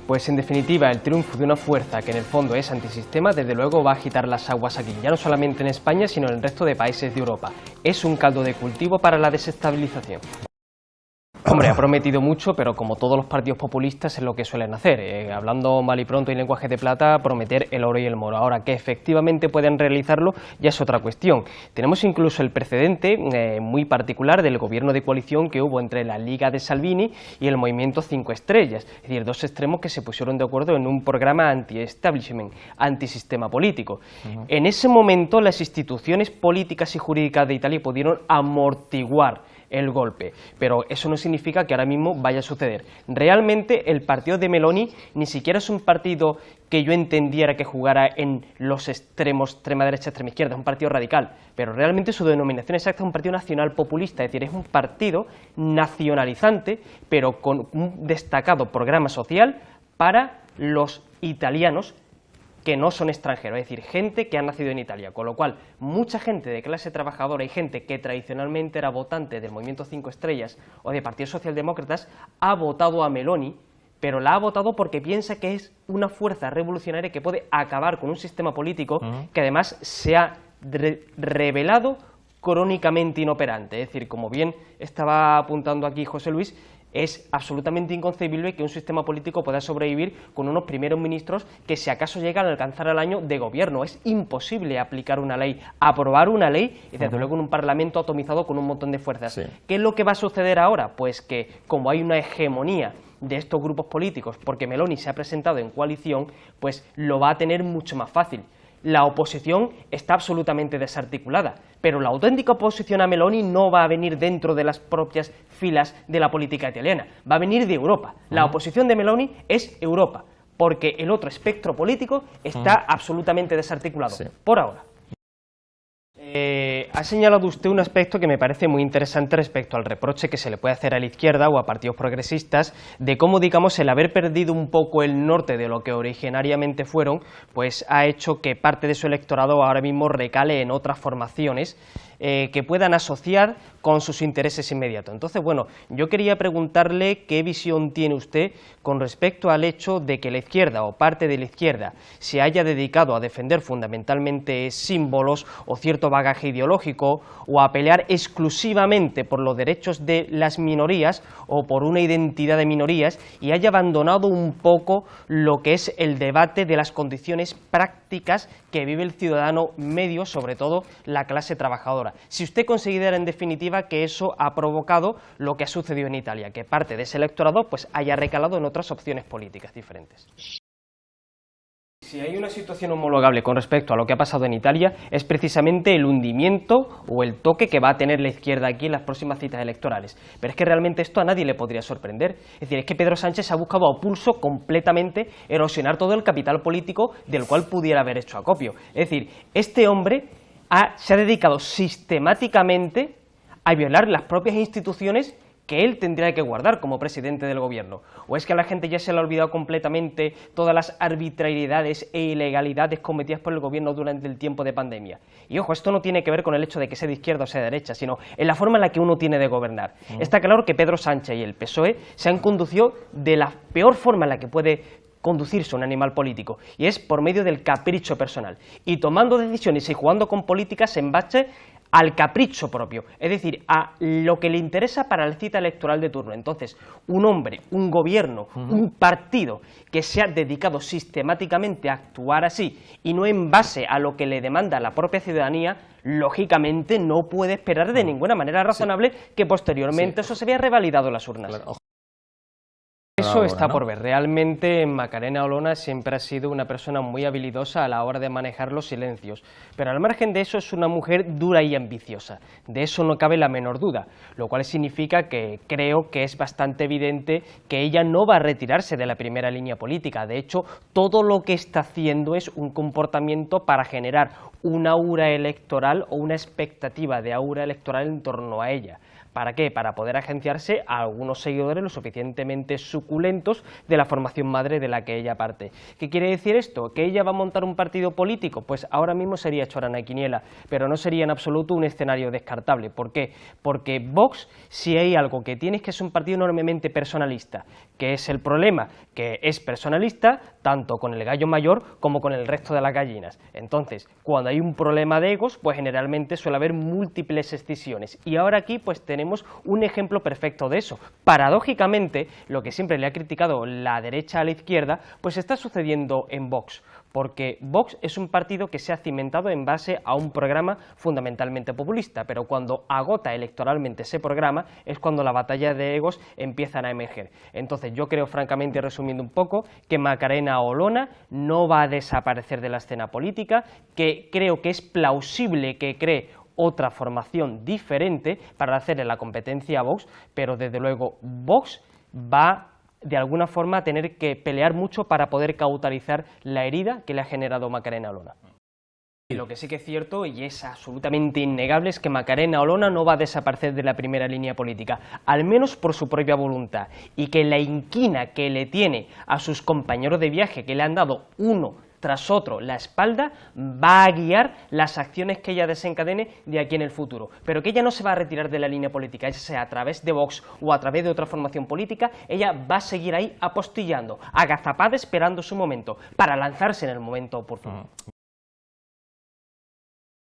Pues en definitiva, el triunfo de una fuerza que en el fondo es antisistema, desde luego va a agitar las aguas aquí, ya no solamente en España, sino en el resto de países de Europa. Es un caldo de cultivo para la desestabilización. Hombre, ha prometido mucho, pero como todos los partidos populistas es lo que suelen hacer. Hablando mal y pronto y lenguaje de plata, prometer el oro y el moro. Ahora, que efectivamente pueden realizarlo ya es otra cuestión. Tenemos incluso el precedente muy particular del gobierno de coalición que hubo entre la Liga de Salvini y el Movimiento 5 Estrellas. Es decir, dos extremos que se pusieron de acuerdo en un programa anti-establishment, antisistema político. En ese momento las instituciones políticas y jurídicas de Italia pudieron amortiguar el golpe, pero eso no significa que ahora mismo vaya a suceder. Realmente el partido de Meloni ni siquiera es un partido que yo entendiera que jugara en los extremos, extrema derecha, extrema izquierda, es un partido radical, pero realmente su denominación exacta es un partido nacional populista, es decir, es un partido nacionalizante, pero con un destacado programa social para los italianos que no son extranjeros, es decir, gente que ha nacido en Italia, con lo cual mucha gente de clase trabajadora y gente que tradicionalmente era votante del Movimiento 5 Estrellas o de partidos socialdemócratas ha votado a Meloni, pero la ha votado porque piensa que es una fuerza revolucionaria que puede acabar con un sistema político que además se ha revelado crónicamente inoperante, es decir, como bien estaba apuntando aquí José Luis, es absolutamente inconcebible que un sistema político pueda sobrevivir con unos primeros ministros que si acaso llegan a alcanzar el año de gobierno. Es imposible aplicar una ley, aprobar una ley y desde luego en un parlamento atomizado con un montón de fuerzas. Sí. ¿Qué es lo que va a suceder ahora? Pues que como hay una hegemonía de estos grupos políticos, porque Meloni se ha presentado en coalición, pues lo va a tener mucho más fácil. La oposición está absolutamente desarticulada, pero la auténtica oposición a Meloni no va a venir dentro de las propias filas de la política italiana, va a venir de Europa. La oposición de Meloni es Europa, porque el otro espectro político está absolutamente desarticulado, por ahora. Ha señalado usted un aspecto que me parece muy interesante respecto al reproche que se le puede hacer a la izquierda o a partidos progresistas de cómo, digamos, el haber perdido un poco el norte de lo que originariamente fueron, pues ha hecho que parte de su electorado ahora mismo recale en otras formaciones que puedan asociar con sus intereses inmediatos. Entonces, bueno, yo quería preguntarle qué visión tiene usted con respecto al hecho de que la izquierda o parte de la izquierda se haya dedicado a defender fundamentalmente símbolos o cierto bagaje ideológico o a pelear exclusivamente por los derechos de las minorías o por una identidad de minorías y haya abandonado un poco lo que es el debate de las condiciones prácticas que vive el ciudadano medio, sobre todo la clase trabajadora. Si usted considera en definitiva que eso ha provocado lo que ha sucedido en Italia, que parte de ese electorado pues haya recalado en otras opciones políticas diferentes. Si hay una situación homologable con respecto a lo que ha pasado en Italia, es precisamente el hundimiento o el toque que va a tener la izquierda aquí en las próximas citas electorales. Pero es que realmente esto a nadie le podría sorprender. Es decir, es que Pedro Sánchez ha buscado a pulso completamente erosionar todo el capital político del cual pudiera haber hecho acopio. Es decir, este hombre se ha dedicado sistemáticamente a violar las propias instituciones que él tendría que guardar como presidente del gobierno. ¿O es que a la gente ya se le ha olvidado completamente todas las arbitrariedades e ilegalidades cometidas por el gobierno durante el tiempo de pandemia? Y ojo, esto no tiene que ver con el hecho de que sea de izquierda o sea de derecha, sino en la forma en la que uno tiene de gobernar. Está claro que Pedro Sánchez y el PSOE se han conducido de la peor forma en la que puede conducirse un animal político, y es por medio del capricho personal, y tomando decisiones y jugando con políticas en base al capricho propio, es decir, a lo que le interesa para la cita electoral de turno. Entonces, un hombre, un gobierno, un partido que se ha dedicado sistemáticamente a actuar así y no en base a lo que le demanda la propia ciudadanía, lógicamente no puede esperar de ninguna manera razonable que posteriormente eso se vea revalidado en las urnas. Claro. Eso está por ver. Realmente Macarena Olona siempre ha sido una persona muy habilidosa a la hora de manejar los silencios, pero al margen de eso es una mujer dura y ambiciosa, de eso no cabe la menor duda, lo cual significa que creo que es bastante evidente que ella no va a retirarse de la primera línea política. De hecho, todo lo que está haciendo es un comportamiento para generar un aura electoral o una expectativa de aura electoral en torno a ella. ¿Para qué? Para poder agenciarse a algunos seguidores lo suficientemente suculentos de la formación madre de la que ella parte. ¿Qué quiere decir esto? ¿Que ella va a montar un partido político? Pues ahora mismo sería echar a quiniela, pero no sería en absoluto un escenario descartable. ¿Por qué? Porque Vox, si hay algo que tiene, es que es un partido enormemente personalista, que es el problema, que es personalista tanto con el gallo mayor como con el resto de las gallinas. Entonces, cuando hay un problema de egos, pues generalmente suele haber múltiples escisiones. Y ahora aquí pues tenemos un ejemplo perfecto de eso. Paradójicamente, lo que siempre le ha criticado la derecha a la izquierda, pues está sucediendo en Vox, porque Vox es un partido que se ha cimentado en base a un programa fundamentalmente populista, pero cuando agota electoralmente ese programa es cuando la batalla de egos empiezan a emerger. Entonces yo creo, francamente, resumiendo un poco, que Macarena Olona no va a desaparecer de la escena política, que creo que es plausible que cree otra formación diferente para hacerle la competencia a Vox, pero desde luego Vox va de alguna forma a tener que pelear mucho para poder cauterizar la herida que le ha generado Macarena Olona. Y lo que sí que es cierto, y es absolutamente innegable, es que Macarena Olona no va a desaparecer de la primera línea política, al menos por su propia voluntad, y que la inquina que le tiene a sus compañeros de viaje, que le han dado uno tras otro la espalda, va a guiar las acciones que ella desencadene de aquí en el futuro, pero que ella no se va a retirar de la línea política, ya sea a través de Vox o a través de otra formación política, ella va a seguir ahí apostillando, agazapada esperando su momento, para lanzarse en el momento oportuno.